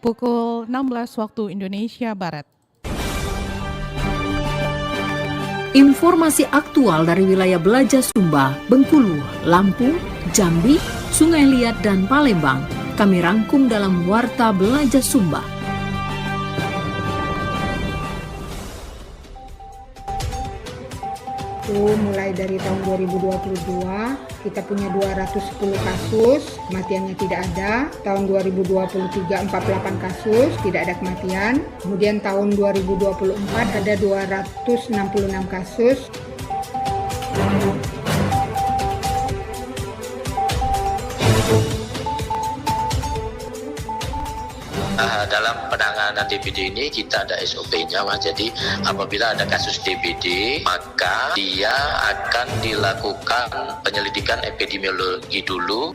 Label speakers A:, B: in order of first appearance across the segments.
A: pukul 16 waktu Indonesia Barat.
B: Informasi aktual dari wilayah Belaja Sumba, Bengkulu, Lampung, Jambi, Sungai Liat, dan Palembang. Kami rangkum dalam Warta Belaja Sumba.
C: Mulai dari tahun 2022 kita punya 210 kasus, kematiannya tidak ada. Tahun 2023 48 kasus, tidak ada kematian. Kemudian tahun 2024 ada 266 kasus.
D: Dalam penanganan DBD ini kita ada SOP-nya, Mas. Jadi apabila ada kasus DBD, maka dia akan dilakukan penyelidikan epidemiologi dulu.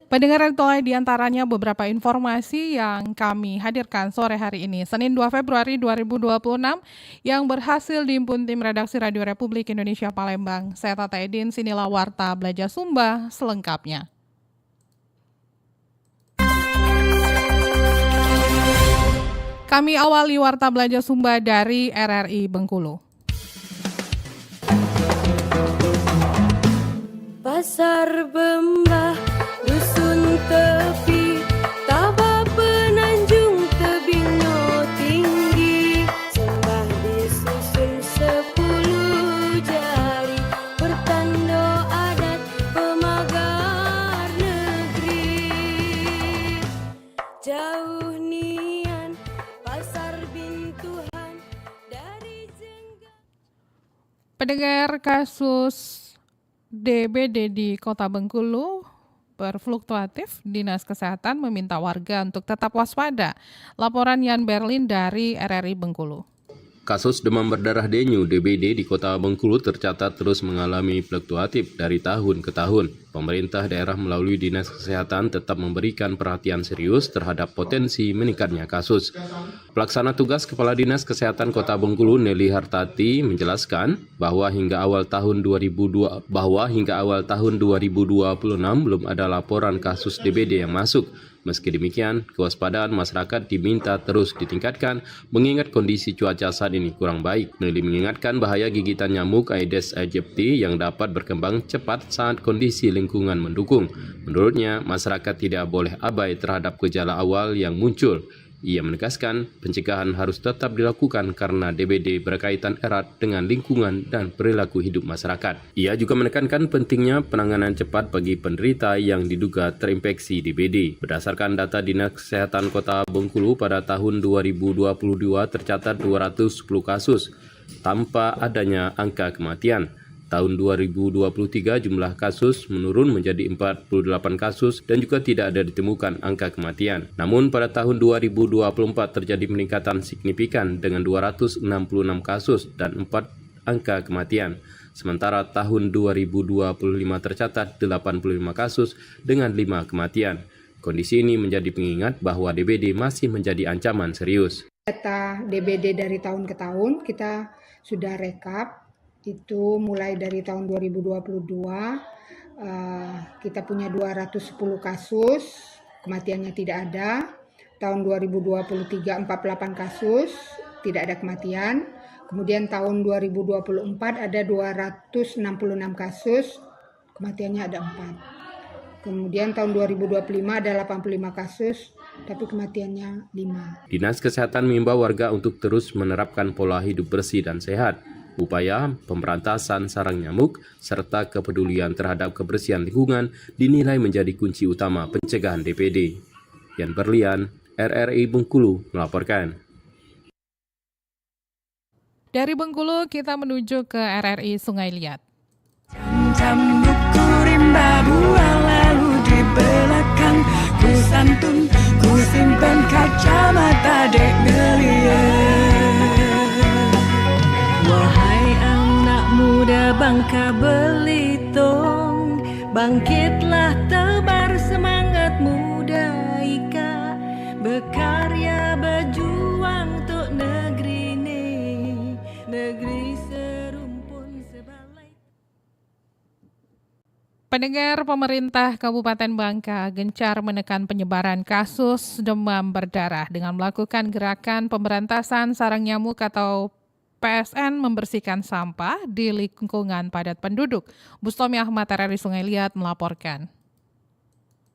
A: Pendengar yang tolong diantaranya beberapa informasi yang kami hadirkan sore hari ini, Senin 2 Februari 2026, yang berhasil dihimpun tim redaksi Radio Republik Indonesia Palembang. Saya Tata Edin, sinilah Warta Belaja Sumba selengkapnya. Kami awali Warta Belaja Sumba dari RRI Bengkulu.
E: Pasar Bembah, dusun tepi, Tabah Penanjung, tebing no tinggi, sembah disusun 10 jari, pertanda adat pemagar negeri. Jauh nian pasar Bintuhan dari Jenggal.
A: Pendengar, kasus DBD di Kota Bengkulu berfluktuatif. Dinas Kesehatan meminta warga untuk tetap waspada. Laporan Yan Berlin dari RRI Bengkulu.
F: Kasus demam berdarah dengue DBD di Kota Bengkulu tercatat terus mengalami fluktuatif dari tahun ke tahun. Pemerintah daerah melalui Dinas Kesehatan tetap memberikan perhatian serius terhadap potensi meningkatnya kasus. Pelaksana tugas Kepala Dinas Kesehatan Kota Bengkulu Nelly Hartati menjelaskan bahwa hingga awal tahun 2026 belum ada laporan kasus DBD yang masuk. Meski demikian, kewaspadaan masyarakat diminta terus ditingkatkan mengingat kondisi cuaca saat ini kurang baik. Nelly mengingatkan bahaya gigitan nyamuk Aedes aegypti yang dapat berkembang cepat saat kondisi lingkungan mendukung. Menurutnya, masyarakat tidak boleh abai terhadap gejala awal yang muncul. Ia menegaskan pencegahan harus tetap dilakukan karena DBD berkaitan erat dengan lingkungan dan perilaku hidup masyarakat. Ia juga menekankan pentingnya penanganan cepat bagi penderita yang diduga terinfeksi DBD. Berdasarkan data Dinas Kesehatan Kota Bengkulu pada tahun 2022 tercatat 210 kasus tanpa adanya angka kematian. Tahun 2023 jumlah kasus menurun menjadi 48 kasus dan juga tidak ada ditemukan angka kematian. Namun pada tahun 2024 terjadi peningkatan signifikan dengan 266 kasus dan 4 angka kematian. Sementara tahun 2025 tercatat 85 kasus dengan 5 kematian. Kondisi ini menjadi pengingat bahwa DBD masih menjadi ancaman serius.
C: Data DBD dari tahun ke tahun kita sudah rekap. Itu mulai dari tahun 2022 kita punya 210 kasus, kematiannya tidak ada. Tahun 2023 48 kasus, tidak ada kematian. Kemudian tahun 2024 ada 266 kasus, kematiannya ada 4. Kemudian tahun 2025 ada 85 kasus, tapi kematiannya 5.
F: Dinas Kesehatan mengimbau warga untuk terus menerapkan pola hidup bersih dan sehat. Upaya pemberantasan sarang nyamuk serta kepedulian terhadap kebersihan lingkungan dinilai menjadi kunci utama pencegahan DBD. Yan Berlian, RRI Bengkulu melaporkan.
A: Dari Bengkulu kita menuju ke RRI Sungai Liat.
G: Jam buku rimba buang lalu di belakang, ku santun, ku simpan kacamata dek ngeliat. Wahai anak muda Bangka Belitung, bangkitlah tebar semangat muda Ika, berkarya berjuang untuk negeri ini, negeri
A: Pendengar, pemerintah Kabupaten Bangka gencar menekan penyebaran kasus demam berdarah dengan melakukan gerakan pemberantasan sarang nyamuk atau PSN membersihkan sampah di lingkungan padat penduduk. Bustomi Ahmad RRI Sungai Liat melaporkan.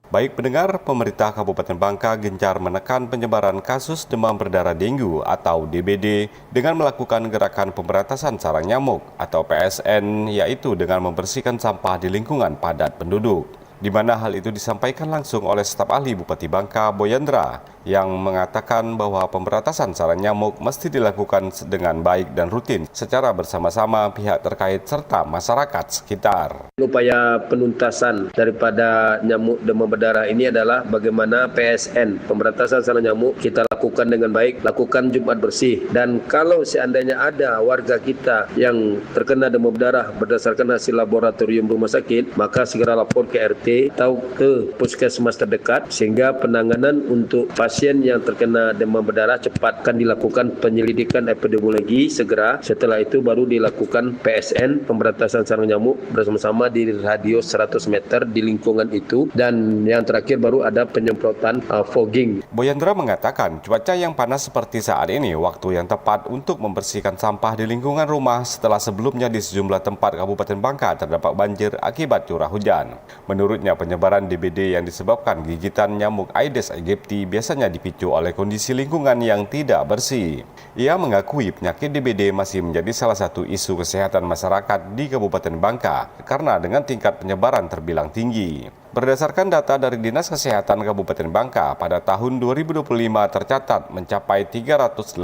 H: Baik pendengar, pemerintah Kabupaten Bangka gencar menekan penyebaran kasus demam berdarah dengue atau DBD dengan melakukan gerakan pemberantasan sarang nyamuk atau PSN, yaitu dengan membersihkan sampah di lingkungan padat penduduk. Di mana hal itu disampaikan langsung oleh staf ahli Bupati Bangka, Boyendra, yang mengatakan bahwa pemberantasan sarang nyamuk mesti dilakukan dengan baik dan rutin secara bersama-sama pihak terkait serta masyarakat sekitar.
I: Upaya penuntasan daripada nyamuk demam berdarah ini adalah bagaimana PSN, pemberantasan sarang nyamuk, kita lakukan dengan baik, lakukan Jumat bersih. Dan kalau seandainya ada warga kita yang terkena demam berdarah berdasarkan hasil laboratorium rumah sakit, maka segera lapor ke RT atau ke puskesmas terdekat, sehingga penanganan untuk pasien yang terkena demam berdarah cepat akan dilakukan penyelidikan epidemiologi segera. Setelah itu baru dilakukan PSN, pemberantasan sarang nyamuk, bersama-sama di radius 100 meter di lingkungan itu, dan yang terakhir baru ada penyemprotan fogging.
H: Boyendra mengatakan cuaca yang panas seperti saat ini waktu yang tepat untuk membersihkan sampah di lingkungan rumah setelah sebelumnya di sejumlah tempat Kabupaten Bangka terdapat banjir akibat curah hujan. Menurutnya, penyebaran DBD yang disebabkan gigitan nyamuk Aedes aegypti biasanya dipicu oleh kondisi lingkungan yang tidak bersih. Ia mengakui penyakit DBD masih menjadi salah satu isu kesehatan masyarakat di Kabupaten Bangka karena dengan tingkat penyebaran terbilang tinggi. Berdasarkan data dari Dinas Kesehatan Kabupaten Bangka, pada tahun 2025 tercatat mencapai 384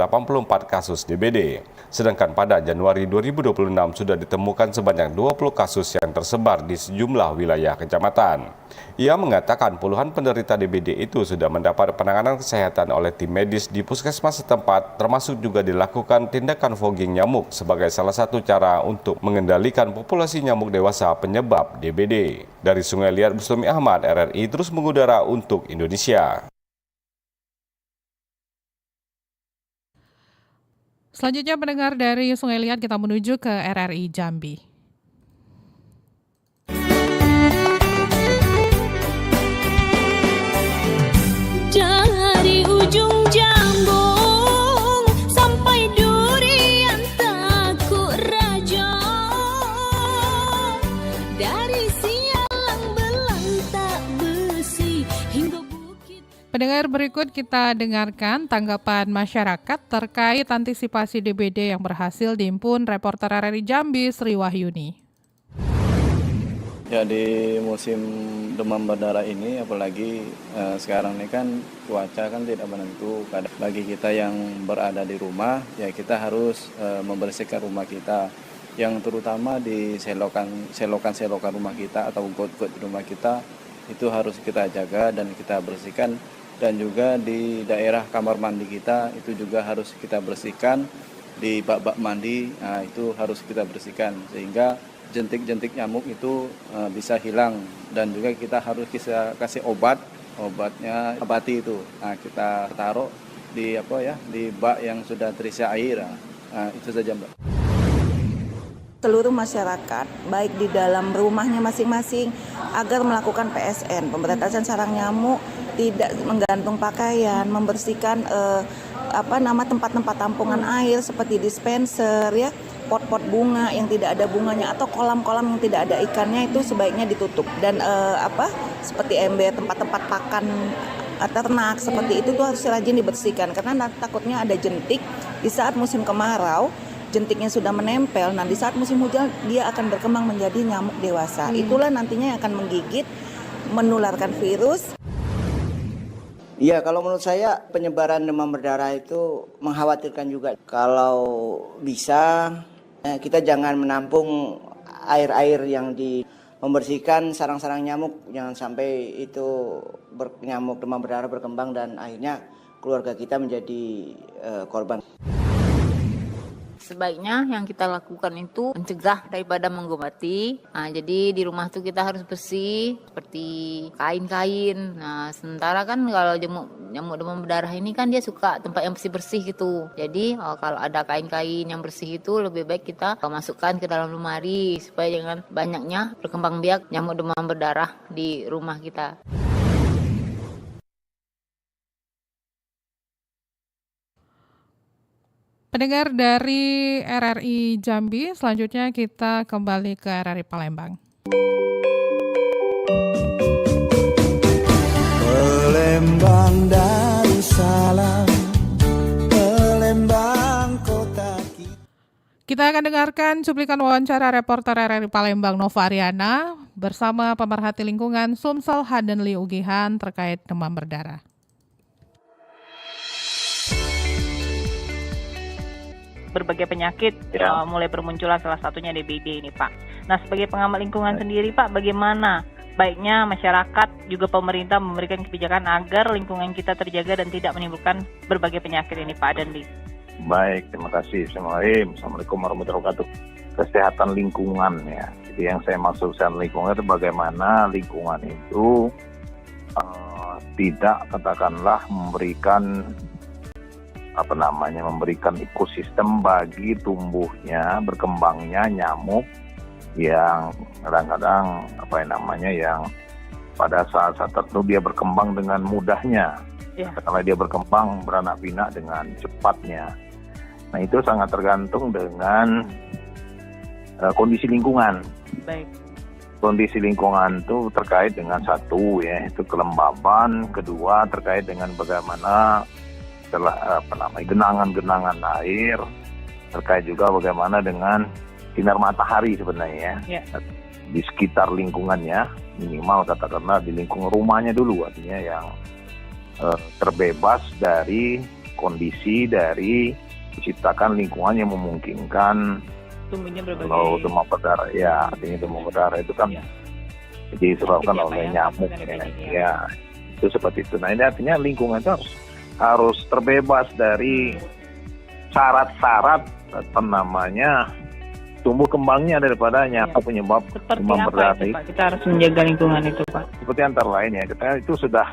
H: kasus DBD. Sedangkan pada Januari 2026 sudah ditemukan sebanyak 20 kasus yang tersebar di sejumlah wilayah kecamatan. Ia mengatakan puluhan penderita DBD itu sudah mendapat penanganan kesehatan oleh tim medis di puskesmas setempat, termasuk juga dilakukan tindakan fogging nyamuk sebagai salah satu cara untuk mengendalikan populasi nyamuk dewasa penyebab DBD. Dari Sungai Liat, Bustomi Ahmad, RRI terus mengudara untuk Indonesia.
A: Selanjutnya pendengar, dari Sungai Liat kita menuju ke RRI Jambi.
E: Dari ujung Jambung sampai Durian Takuk Raja, dari Sialang Belantak Besi hingga Bukit.
A: Pendengar, berikut kita dengarkan tanggapan masyarakat terkait antisipasi DBD yang berhasil dihimpun reporter RRI Jambi Sri Wahyuni.
J: Ya, di musim demam berdarah ini, apalagi sekarang ini kan cuaca kan tidak menentu. Bagi kita yang berada di rumah, ya kita harus membersihkan rumah kita, yang terutama di selokan rumah kita atau got-got di rumah kita itu harus kita jaga dan kita bersihkan. Dan juga di daerah kamar mandi kita itu juga harus kita bersihkan, di bak-bak mandi itu harus kita bersihkan sehingga jentik-jentik nyamuk itu bisa hilang. Dan juga kita harus kasih obatnya abati itu. Kita taruh di di bak yang sudah terisi air. Itu saja, Mbak.
K: Seluruh masyarakat, baik di dalam rumahnya masing-masing, agar melakukan PSN, pemberantasan sarang nyamuk, tidak menggantung pakaian, membersihkan tempat-tempat tampungan air seperti dispenser, ya, pot-pot bunga yang tidak ada bunganya atau kolam-kolam yang tidak ada ikannya itu sebaiknya ditutup. Dan seperti ember, tempat-tempat pakan ternak seperti itu tuh harus rajin dibersihkan karena takutnya ada jentik di saat musim kemarau. Jentiknya sudah menempel, nah di saat musim hujan dia akan berkembang menjadi nyamuk dewasa. Itulah nantinya yang akan menggigit, menularkan virus.
L: Iya, kalau menurut saya penyebaran demam berdarah itu mengkhawatirkan juga. Kalau bisa kita jangan menampung air-air yang membersihkan sarang-sarang nyamuk, jangan sampai itu nyamuk demam berdarah berkembang dan akhirnya keluarga kita menjadi korban.
M: Sebaiknya yang kita lakukan itu mencegah daripada mengobati. Nah, jadi di rumah tuh kita harus bersih seperti kain-kain. Nah, sementara kan kalau nyamuk demam berdarah ini kan dia suka tempat yang bersih-bersih gitu. Jadi kalau ada kain-kain yang bersih itu lebih baik kita masukkan ke dalam lemari supaya jangan banyaknya berkembang biak nyamuk demam berdarah di rumah kita.
A: Pendengar dari RRI Jambi, selanjutnya kita kembali ke RRI Palembang.
N: Palembang Darussalam, Palembang kota
A: kita akan dengarkan cuplikan wawancara reporter RRI Palembang Nova Ariana bersama pemerhati lingkungan Sumsel Hadenli Ugihan terkait demam berdarah.
O: Berbagai penyakit mulai bermunculan, salah satunya DBD ini Pak. Nah, sebagai pengamat lingkungan sendiri Pak, bagaimana baiknya masyarakat juga pemerintah memberikan kebijakan agar lingkungan kita terjaga dan tidak menimbulkan berbagai penyakit ini Pak Adendi?
P: Baik, terima kasih. Assalamualaikum warahmatullahi wabarakatuh. Kesehatan lingkungan ya. Jadi yang saya maksud kesehatan lingkungan itu bagaimana lingkungan itu tidak katakanlah memberikan ekosistem bagi tumbuhnya, berkembangnya nyamuk yang kadang-kadang yang pada saat-saat tertentu dia berkembang dengan mudahnya. Karena dia berkembang beranak pinak dengan cepatnya. Nah, itu sangat tergantung dengan kondisi lingkungan.
O: Baik.
P: Kondisi lingkungan itu terkait dengan satu ya, itu kelembaban, kedua terkait dengan bagaimana genangan-genangan air, terkait juga bagaimana dengan sinar matahari sebenarnya di sekitar lingkungannya, minimal katakanlah di lingkungan rumahnya dulu, artinya yang terbebas dari kondisi dari menciptakan lingkungan yang memungkinkan
O: tumbuhnya berbagai
P: demam berdarah ya, artinya demam berdarah itu kan disebabkan oleh nyamuk ya, itu seperti itu. Nah, ini artinya lingkungan itu harus terbebas dari syarat-syarat tumbuh kembangnya daripada nyamuk penyebab demam berdarah itu.
O: Pak? Kita harus menjaga lingkungan itu Pak.
P: Seperti antara lain ya, kita itu sudah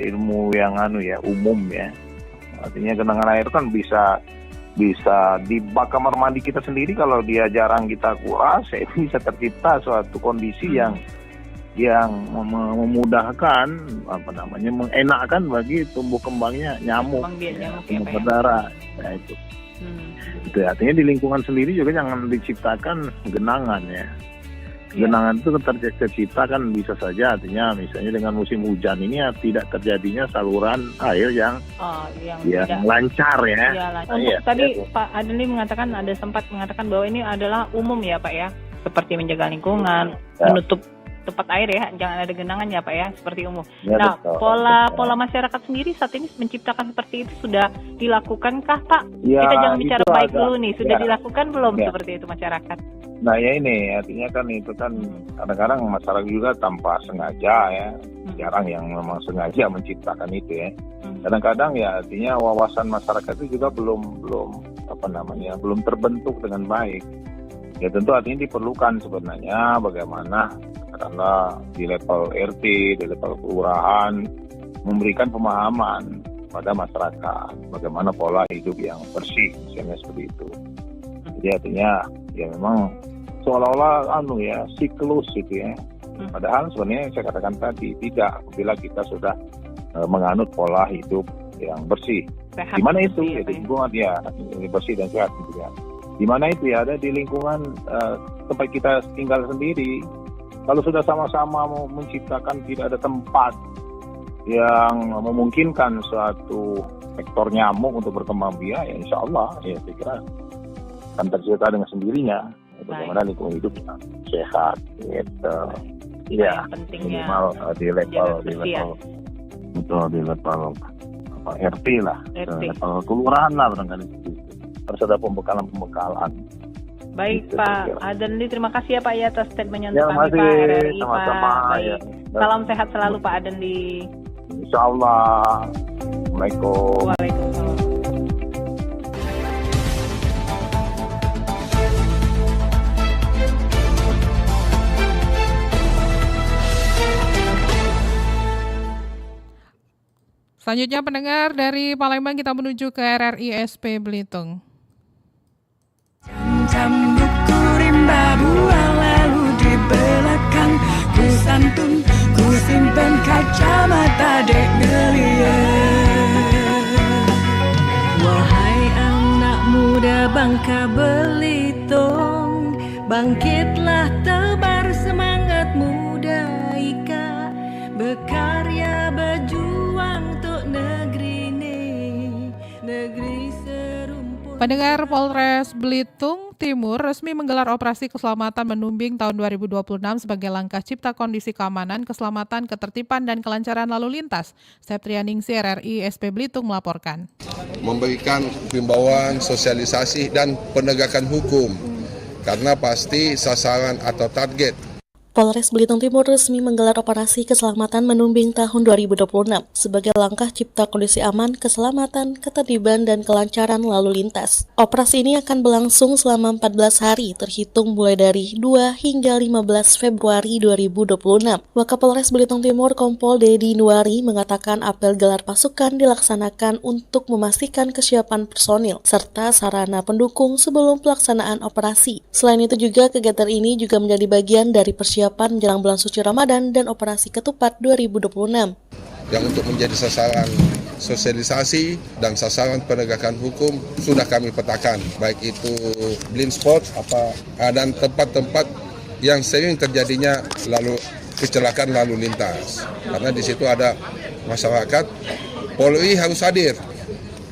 P: ilmu yang umum ya. Artinya genangan air kan bisa di bak kamar mandi kita sendiri, kalau dia jarang kita kuras, bisa tercipta suatu kondisi yang memudahkan mengenakkan bagi tumbuh kembangnya nyamuk berdarah. Nah, itu artinya di lingkungan sendiri juga jangan diciptakan genangan ya. Genangan itu tercipta kan bisa saja, artinya misalnya dengan musim hujan ini tidak terjadinya saluran air yang lancar ya.
O: Tadi Pak Adli sempat mengatakan bahwa ini adalah umum ya Pak ya, seperti menjaga lingkungan, menutup tempat air ya, jangan ada genangan ya Pak ya, seperti umum. Nah, pola masyarakat sendiri saat ini menciptakan seperti itu sudah dilakukankah Pak? Kita jangan bicara baik dulu nih, sudah dilakukan belum seperti itu masyarakat?
P: Nah ya ini artinya kan itu kan kadang-kadang masyarakat juga tanpa sengaja ya, jarang yang memang sengaja menciptakan itu ya. Kadang-kadang ya artinya wawasan masyarakat itu juga belum terbentuk dengan baik. Ya tentu artinya diperlukan sebenarnya bagaimana karena di level RT, di level kelurahan memberikan pemahaman pada masyarakat bagaimana pola hidup yang bersih, misalnya seperti itu. Jadi artinya ya memang seolah-olah siklus gitu ya. Padahal sebenarnya saya katakan tadi tidak, bila kita sudah menganut pola hidup yang bersih. Di mana itu? Ya, di lingkungan bersih dan sehat gitu ya. Di mana itu ya, ada di lingkungan tempat kita tinggal sendiri. Kalau sudah sama-sama menciptakan tidak ada tempat yang memungkinkan suatu sektor nyamuk untuk berkembang biak, ya insya Allah ya saya kira akan tercipta dengan sendirinya. Bagaimana lingkungan hidup yang sehat gitu. Ya, minimal di level RT lah, level kelurahan lah barangkali. Harus ada pembekalan.
O: Baik
P: gitu,
O: Pak Adendi, terima kasih ya Pak ya atas statementnya
P: untuk
O: kami Pak RRI
P: sama-sama,
O: Pak. Baik.
P: Ya.
O: Salam sehat selalu Pak Adendi.
P: Insyaallah. Assalamualaikum.
O: Waalaikumsalam.
A: Selanjutnya pendengar dari Palembang kita menuju ke RRI SP Belitung.
G: Jam buku rimba buang lalu di belakang, ku santun, ku simpen kacamata dek ngeliat. Wahai anak muda Bangka Belitung, bangkitlah tebar semangat muda ika, berkarya berjuang untuk negeri ini, negeri serumpun.
A: Pendengar, Polres Belitung Timur resmi menggelar operasi keselamatan menumbing tahun 2026 sebagai langkah cipta kondisi keamanan, keselamatan, ketertiban, dan kelancaran lalu lintas. Septrianingsi RRI SP Belitung melaporkan.
Q: Memberikan himbauan, sosialisasi, dan penegakan hukum, karena pasti sasaran atau target.
R: Polres Belitung Timur resmi menggelar operasi keselamatan menumbing tahun 2026 sebagai langkah cipta kondisi aman, keselamatan, ketertiban, dan kelancaran lalu lintas. Operasi ini akan berlangsung selama 14 hari terhitung mulai dari 2 hingga 15 Februari 2026. Wakapolres Belitung Timur Kompol Dedi Nuari mengatakan apel gelar pasukan dilaksanakan untuk memastikan kesiapan personil serta sarana pendukung sebelum pelaksanaan operasi. Selain itu juga kegiatan ini juga menjadi bagian dari persiapan menjelang bulan suci Ramadan dan operasi ketupat 2026.
Q: Yang untuk menjadi sasaran sosialisasi dan sasaran penegakan hukum sudah kami petakan, baik itu blind spot dan tempat-tempat yang sering terjadinya kecelakaan lalu lintas. Karena di situ ada masyarakat, Polri harus hadir.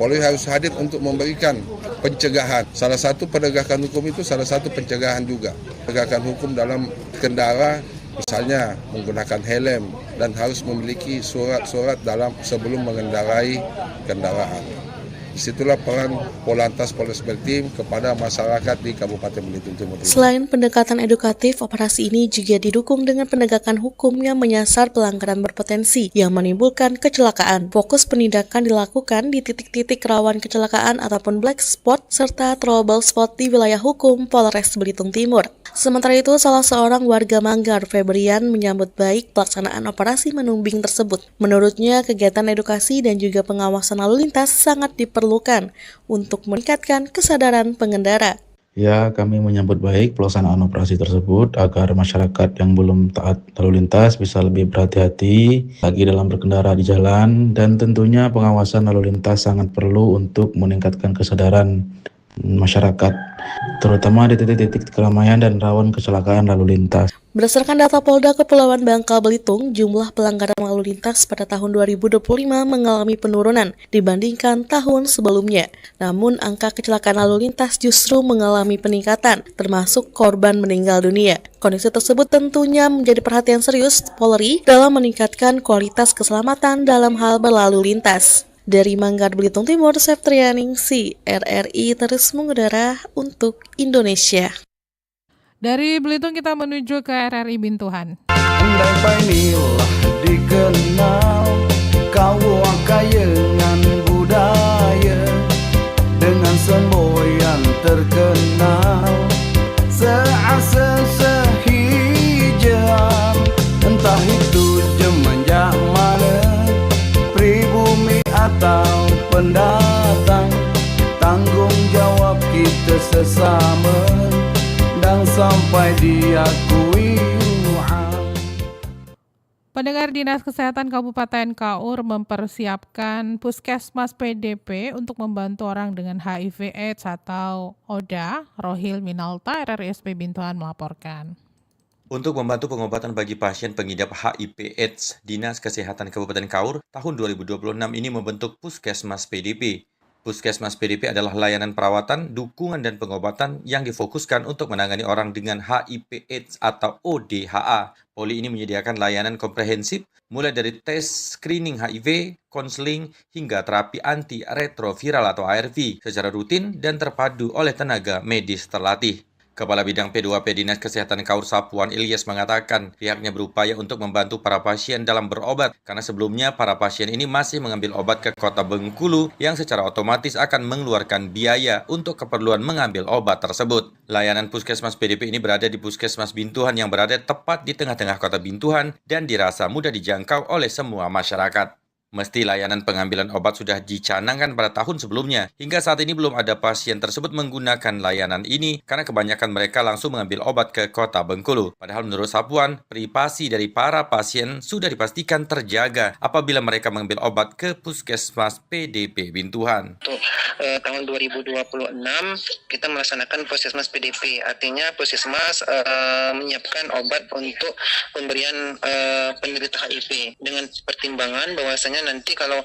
Q: Polri harus hadir untuk memberikan pencegahan. Salah satu penegakan hukum itu salah satu pencegahan juga. Penegakan hukum dalam kendara, misalnya menggunakan helm dan harus memiliki surat-surat sebelum mengendarai kendaraan. Disitulah peran Polantas Polres Belitung kepada masyarakat di Kabupaten Belitung Timur.
R: Selain pendekatan edukatif, operasi ini juga didukung dengan penegakan hukum yang menyasar pelanggaran berpotensi yang menimbulkan kecelakaan. Fokus penindakan dilakukan di titik-titik rawan kecelakaan ataupun black spot serta trouble spot di wilayah hukum Polres Belitung Timur. Sementara itu, salah seorang warga Manggar, Febrian, menyambut baik pelaksanaan operasi menumbing tersebut. Menurutnya, kegiatan edukasi dan juga pengawasan lalu lintas sangat diperlukan untuk meningkatkan kesadaran pengendara.
S: Ya, kami menyambut baik pelaksanaan operasi tersebut agar masyarakat yang belum taat lalu lintas bisa lebih berhati-hati lagi dalam berkendara di jalan, dan tentunya pengawasan lalu lintas sangat perlu untuk meningkatkan kesadaran masyarakat, terutama di titik-titik keramaian dan rawan kecelakaan lalu lintas.
R: Berdasarkan data Polda Kepulauan Bangka Belitung, jumlah pelanggaran lalu lintas pada tahun 2025 mengalami penurunan dibandingkan tahun sebelumnya. Namun, angka kecelakaan lalu lintas justru mengalami peningkatan, termasuk korban meninggal dunia. Kondisi tersebut tentunya menjadi perhatian serius Polri dalam meningkatkan kualitas keselamatan dalam hal berlalu lintas. Dari Manggar Belitung Timur, Septrianingsi, RRI terus mengudara untuk Indonesia.
A: Dari Belitung kita menuju ke RRI Bintuhan.
N: Andai painilah dikenal kau kayangan budaya dengan semboyan terkenal seasa sehijau, entah itu jemanjak mana pribumi atau pendatang, tanggung jawab kita sesama dan sampai diakui.
A: Pendengar, Dinas Kesehatan Kabupaten Kaur mempersiapkan Puskesmas PDP untuk membantu orang dengan HIV/AIDS atau ODA. Rohil Minalta, RRSP Bintuhan melaporkan.
T: Untuk membantu pengobatan bagi pasien pengidap HIV/AIDS, Dinas Kesehatan Kabupaten Kaur tahun 2026 ini membentuk Puskesmas PDP. Puskesmas PDP adalah layanan perawatan, dukungan, dan pengobatan yang difokuskan untuk menangani orang dengan HIV/AIDS atau ODHA. Poli ini menyediakan layanan komprehensif, mulai dari tes screening HIV, konseling, hingga terapi anti-retroviral atau ARV secara rutin dan terpadu oleh tenaga medis terlatih. Kepala Bidang P2P Dinas Kesehatan Kaur Sapuan Ilyas mengatakan pihaknya berupaya untuk membantu para pasien dalam berobat karena sebelumnya para pasien ini masih mengambil obat ke Kota Bengkulu yang secara otomatis akan mengeluarkan biaya untuk keperluan mengambil obat tersebut. Layanan Puskesmas PDP ini berada di Puskesmas Bintuhan yang berada tepat di tengah-tengah Kota Bintuhan dan dirasa mudah dijangkau oleh semua masyarakat. Mesti layanan pengambilan obat sudah dicanangkan pada tahun sebelumnya. Hingga saat ini belum ada pasien tersebut menggunakan layanan ini karena kebanyakan mereka langsung mengambil obat ke kota Bengkulu. Padahal menurut Sapuan, privasi dari para pasien sudah dipastikan terjaga apabila mereka mengambil obat ke Puskesmas PDP Bintuhan.
U: Untuk tahun 2026 kita melaksanakan Puskesmas PDP, artinya Puskesmas menyiapkan obat untuk pemberian penderita HIV dengan pertimbangan bahwasanya nanti kalau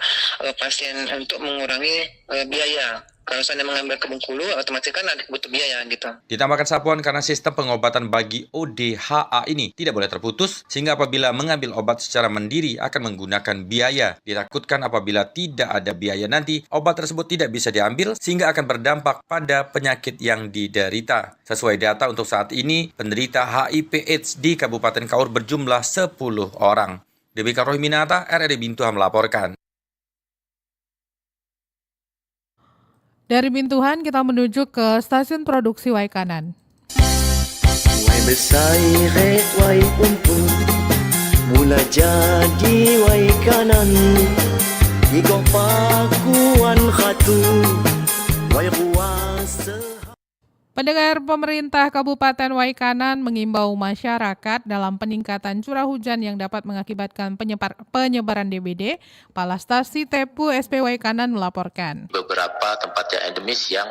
U: pasien untuk mengurangi biaya, kalau saya mengambil ke Bengkulu otomatis kan butuh biaya gitu.
T: Ditambahkan Sapuan karena sistem pengobatan bagi ODHA ini tidak boleh terputus, sehingga apabila mengambil obat secara mandiri akan menggunakan biaya. Ditakutkan apabila tidak ada biaya nanti, obat tersebut tidak bisa diambil sehingga akan berdampak pada penyakit yang diderita. Sesuai data untuk saat ini, penderita HIV/AIDS di Kabupaten Kaur berjumlah 10 orang. Debika Rohiminata, RRI Bintuhan melaporkan.
A: Dari Bintuhan kita menuju ke stasiun produksi Waikanan.
V: Wai besairet wai umpun, mula jadi Waikanan, iko pakuan khatu, wai ruasa.
A: Pendengar, pemerintah Kabupaten Waikanan mengimbau masyarakat dalam peningkatan curah hujan yang dapat mengakibatkan penyebaran DBD. Kepala Stasi Tepu SP Waikanan melaporkan.
D: Beberapa tempat yang endemis yang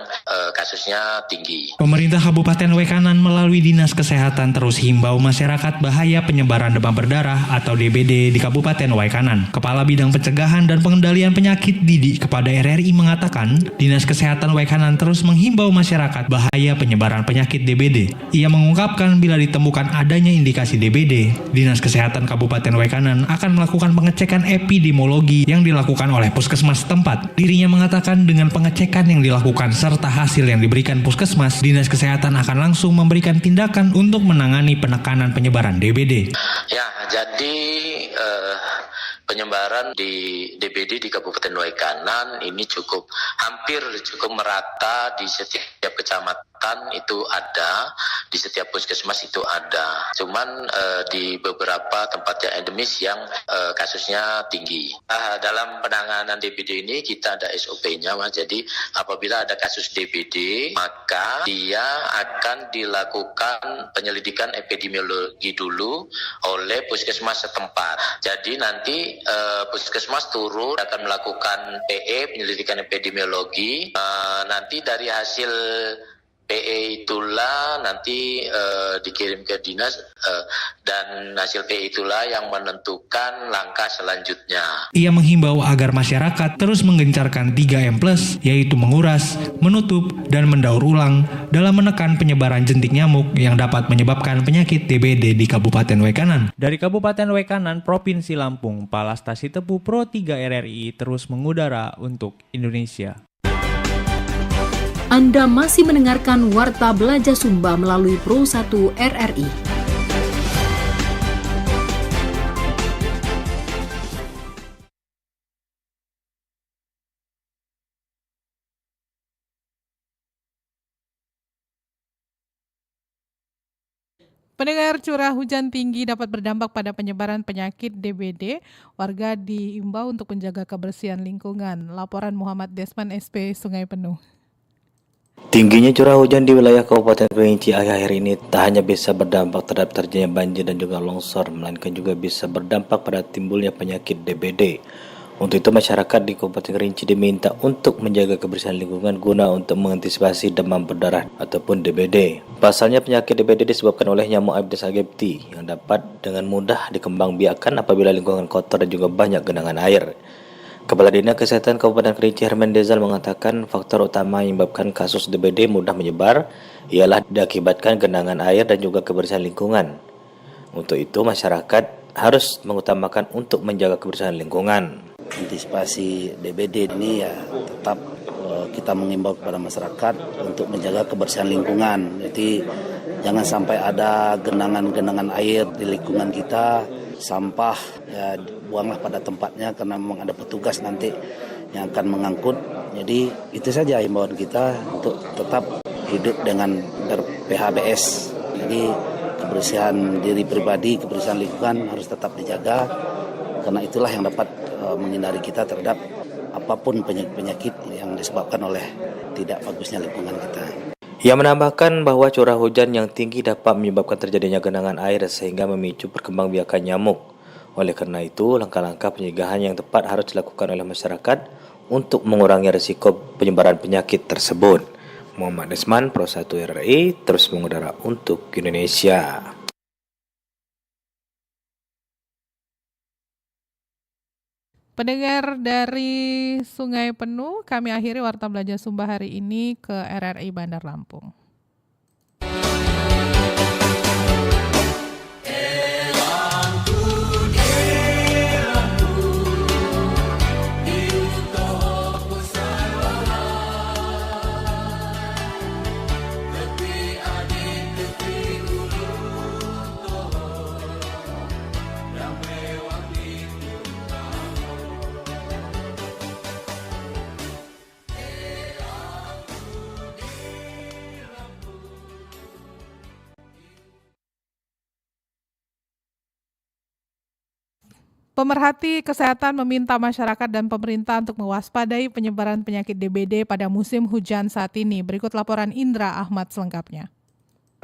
D: kasusnya tinggi.
W: Pemerintah Kabupaten Waikanan melalui Dinas Kesehatan terus himbau masyarakat bahaya penyebaran demam berdarah atau DBD di Kabupaten Waikanan. Kepala Bidang Pencegahan dan Pengendalian Penyakit Didi kepada RRI mengatakan, Dinas Kesehatan Waikanan terus menghimbau masyarakat bahaya penyebaran penyakit DBD. Ia mengungkapkan bila ditemukan adanya indikasi DBD, Dinas Kesehatan Kabupaten Waikanan akan melakukan pengecekan epidemiologi yang dilakukan oleh puskesmas setempat. Dirinya mengatakan dengan pengecekan yang dilakukan serta hasil yang diberikan puskesmas, Dinas Kesehatan akan langsung memberikan tindakan untuk menangani penekanan penyebaran DBD.
D: Ya, jadi penyebaran di DBD di Kabupaten Waikanan ini hampir cukup merata di setiap kecamatan itu ada, di setiap puskesmas itu ada. Cuman di beberapa tempat yang endemis yang kasusnya tinggi. Dalam penanganan DBD ini kita ada SOP-nya, Mas. Jadi apabila ada kasus DBD, maka dia akan dilakukan penyelidikan epidemiologi dulu oleh puskesmas setempat. Jadi nanti puskesmas turun akan melakukan PE, penyelidikan epidemiologi. Nanti dari hasil PE itulah nanti dikirim ke dinas dan hasil PE itulah yang menentukan langkah selanjutnya.
W: Ia menghimbau agar masyarakat terus menggencarkan 3M+, yaitu menguras, menutup, dan mendaur ulang dalam menekan penyebaran jentik nyamuk yang dapat menyebabkan penyakit DBD di Kabupaten Waikanan. Dari Kabupaten Waikanan, Provinsi Lampung, Kepala Stasi Tepu Pro 3 RRI terus mengudara untuk Indonesia.
B: Anda masih mendengarkan Warta Belaja Sumba melalui Pro 1 RRI.
A: Pendengar, curah hujan tinggi dapat berdampak pada penyebaran penyakit DBD. Warga diimbau untuk menjaga kebersihan lingkungan. Laporan Muhammad Desman SP Sungai Penuh.
X: Tingginya curah hujan di wilayah Kabupaten Kerinci akhir-akhir ini tak hanya bisa berdampak terhadap terjadinya banjir dan juga longsor, melainkan juga bisa berdampak pada timbulnya penyakit DBD. Untuk itu masyarakat di Kabupaten Kerinci diminta untuk menjaga kebersihan lingkungan guna untuk mengantisipasi demam berdarah ataupun DBD. Pasalnya penyakit DBD disebabkan oleh nyamuk Aedes aegypti yang dapat dengan mudah dikembangbiakkan apabila lingkungan kotor dan juga banyak genangan air. Kepala Dinas Kesehatan Kabupaten Kerinci Herman Dezal mengatakan faktor utama yang menyebabkan kasus DBD mudah menyebar ialah diakibatkan genangan air dan juga kebersihan lingkungan. Untuk itu masyarakat harus mengutamakan untuk menjaga kebersihan lingkungan.
Y: Antisipasi DBD ini ya tetap kita mengimbau kepada masyarakat untuk menjaga kebersihan lingkungan. Jadi jangan sampai ada genangan-genangan air di lingkungan kita. Sampah ya buanglah pada tempatnya karena memang ada petugas nanti yang akan mengangkut. Jadi itu saja himbauan kita untuk tetap hidup dengan ber-PHBS. Jadi kebersihan diri pribadi, kebersihan lingkungan harus tetap dijaga karena itulah yang dapat menghindari kita terhadap apapun penyakit yang disebabkan oleh tidak bagusnya lingkungan kita.
X: Ia menambahkan bahwa curah hujan yang tinggi dapat menyebabkan terjadinya genangan air sehingga memicu perkembangbiakan nyamuk. Oleh karena itu, langkah-langkah pencegahan yang tepat harus dilakukan oleh masyarakat untuk mengurangi risiko penyebaran penyakit tersebut. Muhammad Desman, Pro 1 RRI, terus mengudara untuk Indonesia.
A: Pendengar dari Sungai Penuh, kami akhiri Warta Belajar Sumba hari ini ke RRI Bandar Lampung. Pemerhati kesehatan meminta masyarakat dan pemerintah untuk mewaspadai penyebaran penyakit DBD pada musim hujan saat ini. Berikut laporan Indra Ahmad selengkapnya.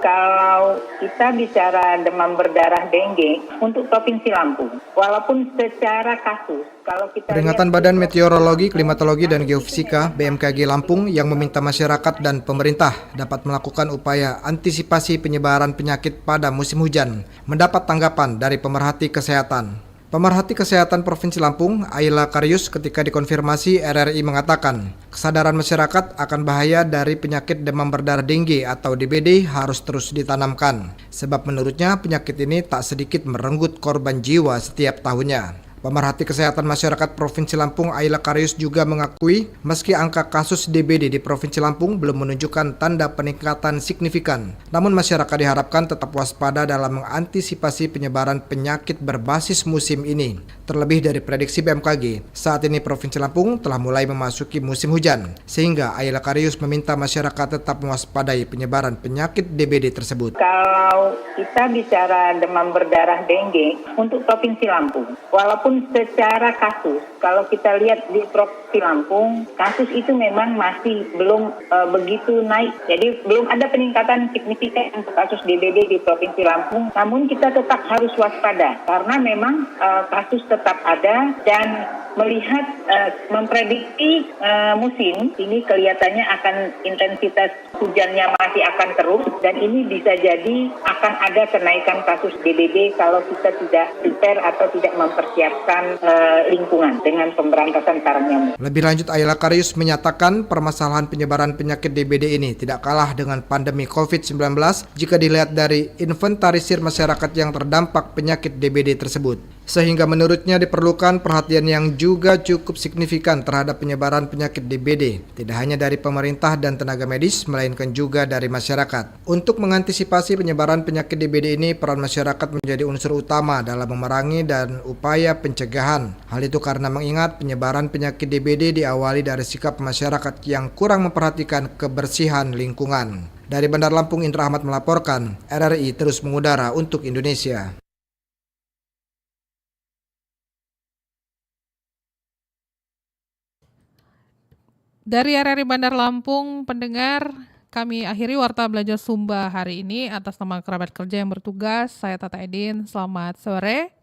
C: Kalau kita bicara demam berdarah dengue untuk Provinsi Lampung, walaupun secara kasus, kalau kita
E: Peringatan Badan Meteorologi, Klimatologi, dan Geofisika (BMKG) Lampung yang meminta masyarakat dan pemerintah dapat melakukan upaya antisipasi penyebaran penyakit pada musim hujan, mendapat tanggapan dari pemerhati kesehatan. Pemerhati Kesehatan Provinsi Lampung, Ayla Karius, ketika dikonfirmasi RRI mengatakan, kesadaran masyarakat akan bahaya dari penyakit demam berdarah dengue atau DBD harus terus ditanamkan. Sebab menurutnya penyakit ini tak sedikit merenggut korban jiwa setiap tahunnya. Pemerhati Kesehatan Masyarakat Provinsi Lampung, Ayla Karius, juga mengakui meski angka kasus DBD di Provinsi Lampung belum menunjukkan tanda peningkatan signifikan, namun masyarakat diharapkan tetap waspada dalam mengantisipasi penyebaran penyakit berbasis musim ini. Terlebih dari prediksi BMKG, saat ini Provinsi Lampung telah mulai memasuki musim hujan, sehingga Ayla Karius meminta masyarakat tetap mewaspadai penyebaran penyakit DBD tersebut.
C: Kalau kita bicara demam berdarah dengue untuk Provinsi Lampung, walaupun secara kasus, kalau kita lihat di Provinsi Lampung, kasus itu memang masih belum begitu naik. Jadi belum ada peningkatan signifikan untuk kasus DBD di Provinsi Lampung. Namun kita tetap harus waspada karena memang kasus tetap ada dan melihat memprediksi musim ini kelihatannya akan intensitas hujannya masih akan terus dan ini bisa jadi akan ada kenaikan kasus DBD kalau kita tidak prepare atau tidak mempersiapkan lingkungan dengan pemberantasan sarang nyamuk.
E: Lebih lanjut, Ayla Karius menyatakan permasalahan penyebaran penyakit DBD ini tidak kalah dengan pandemi COVID-19 jika dilihat dari inventarisir masyarakat yang terdampak penyakit DBD tersebut. Sehingga menurutnya diperlukan perhatian yang juga cukup signifikan terhadap penyebaran penyakit DBD, tidak hanya dari pemerintah dan tenaga medis, melainkan juga dari masyarakat. Untuk mengantisipasi penyebaran penyakit DBD ini, peran masyarakat menjadi unsur utama dalam memerangi dan upaya pencegahan. Hal itu karena mengingat penyebaran penyakit DBD diawali dari sikap masyarakat yang kurang memperhatikan kebersihan lingkungan. Dari Bandar Lampung, Indra Ahmad melaporkan, RRI terus mengudara untuk Indonesia.
A: Dari RRI Bandar Lampung, pendengar, kami akhiri Warta Belajar Sumba hari ini. Atas nama kerabat kerja yang bertugas, saya Tata Edin, selamat sore.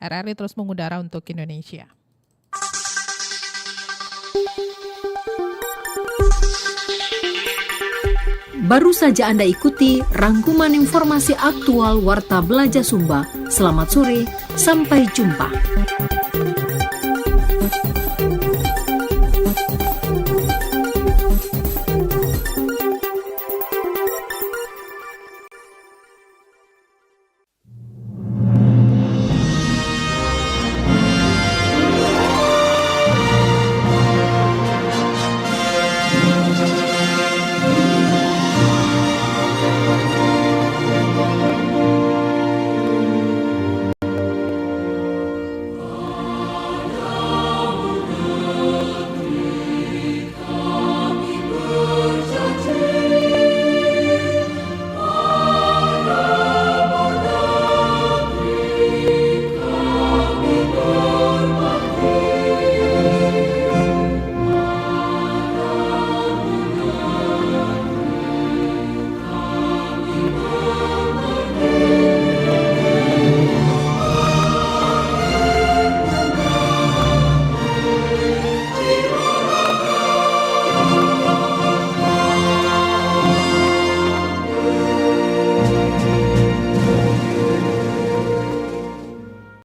A: RRI terus mengudara untuk Indonesia.
B: Baru saja Anda ikuti rangkuman informasi aktual Warta Belajar Sumba. Selamat sore, sampai jumpa.